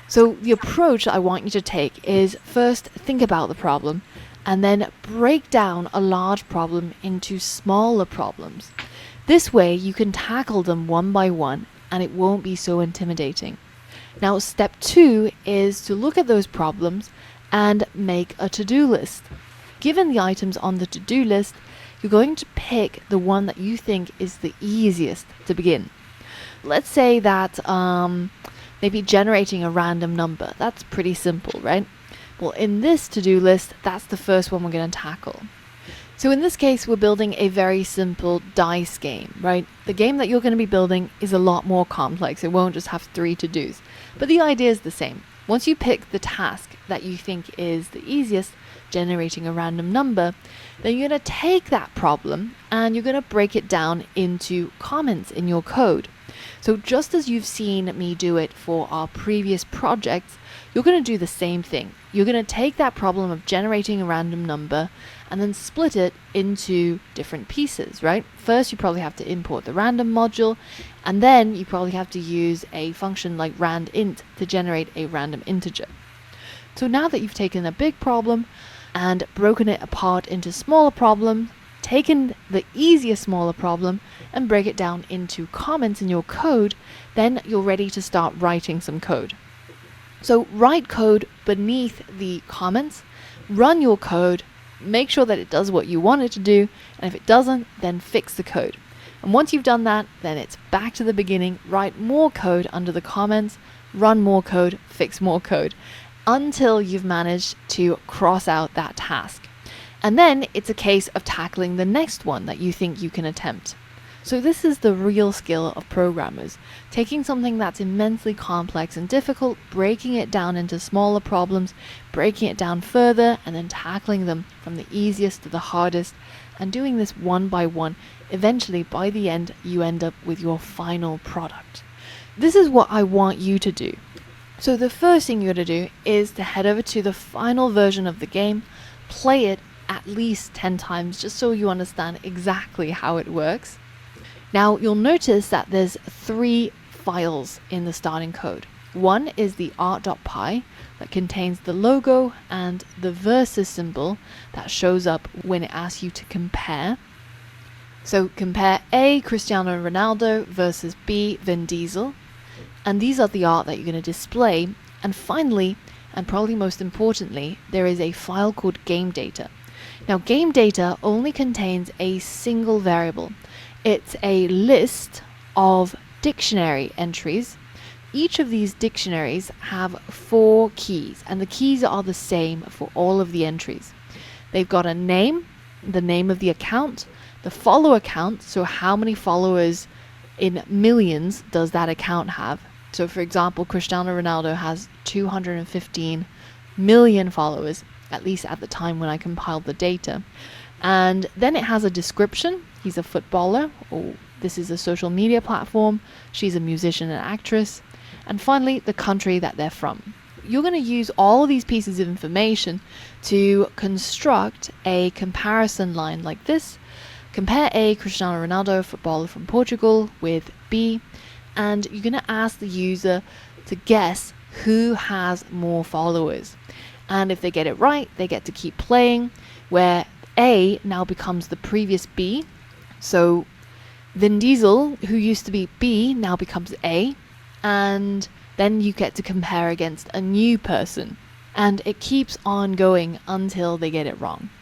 So the approach I want you to take is first think about the problem and then break down a large problem into smaller problems. This way you can tackle them one by one and it won't be so intimidating. Now, step 2 is to look at those problems and make a to-do list. Given the items on the to-do list, you're going to pick the one that you think is the easiest to begin. Let's say that maybe generating a random number. That's pretty simple, right? Well, in this to-do list, that's the first one we're going to tackle. So in this case, we're building a very simple dice game, right? The game that you're going to be building is a lot more complex. It won't just have 3 to-dos. But the idea is the same. Once you pick the task that you think is the easiest, generating a random number, then you're going to take that problem and you're going to break it down into comments in your code. So just as you've seen me do it for our previous projects, you're going to do the same thing. You're going to take that problem of generating a random number and then split it into different pieces, right? First, you probably have to import the random module, and then you probably have to use a function like randint to generate a random integer. So now that you've taken a big problem and broken it apart into smaller problems, taken the easiest smaller problem and break it down into comments in your code, then you're ready to start writing some code. So write code beneath the comments, run your code, make sure that it does what you want it to do, and if it doesn't, then fix the code. And once you've done that, then it's back to the beginning, write more code under the comments, run more code, fix more code, until you've managed to cross out that task. And then it's a case of tackling the next one that you think you can attempt. So this is the real skill of programmers, taking something that's immensely complex and difficult, breaking it down into smaller problems, breaking it down further, and then tackling them from the easiest to the hardest, and doing this one by one. Eventually, by the end, you end up with your final product. This is what I want you to do. So the first thing you're going to do is to head over to the final version of the game, play it at least 10 times, just so you understand exactly how it works. Now you'll notice that there's 3 files in the starting code. One is the art.py that contains the logo and the versus symbol that shows up when it asks you to compare. So compare A, Cristiano Ronaldo versus B, Vin Diesel. And these are the art that you're going to display. And finally, and probably most importantly, there is a file called game data. Now game data only contains a single variable. It's a list of dictionary entries. Each of these dictionaries have 4 keys, and the keys are the same for all of the entries. They've got a name, the name of the account, the follower count, so how many followers in millions does that account have. So for example, Cristiano Ronaldo has 215 million followers, at least at the time when I compiled the data. And then it has a description. He's a footballer, or this is a social media platform. She's a musician and actress. And finally, the country that they're from. You're going to use all of these pieces of information to construct a comparison line like this. Compare A, Cristiano Ronaldo, footballer from Portugal, with B. And you're going to ask the user to guess who has more followers. And if they get it right, they get to keep playing, where A now becomes the previous B. So Vin Diesel, who used to be B, now becomes A. And then you get to compare against a new person. And it keeps on going until they get it wrong.